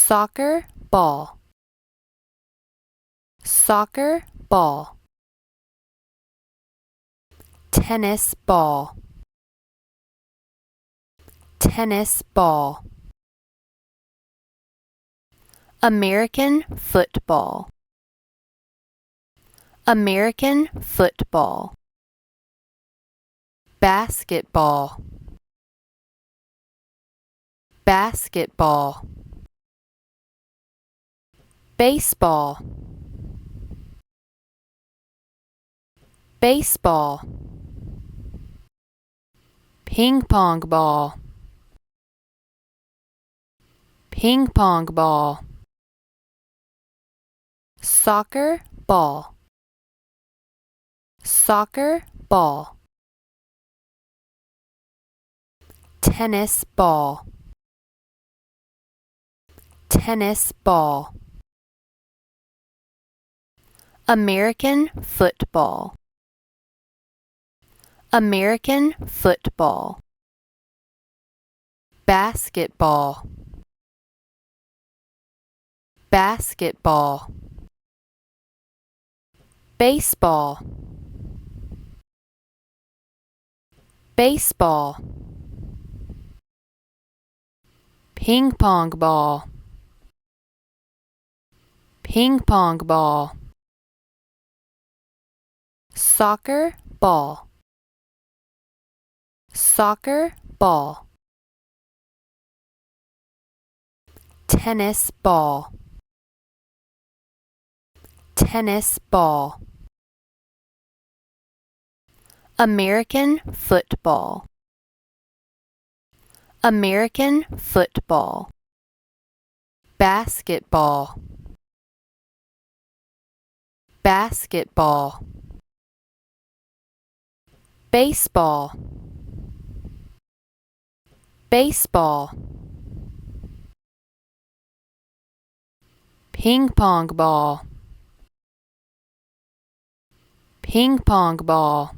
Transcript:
soccer ball, soccer ball, tennis ball, tennis ball, American football, American football, basketball, basketball, baseball, baseball, ping pong ball, ping pong ball, soccer ball, soccer ball, tennis ball, tennis ball, American football, American football, basketball, basketball, baseball, baseball, ping pong ball, ping pong ball, soccer ball, soccer ball, tennis ball, tennis ball, American football, American football, basketball, basketball, baseball, baseball, ping pong ball, ping pong ball,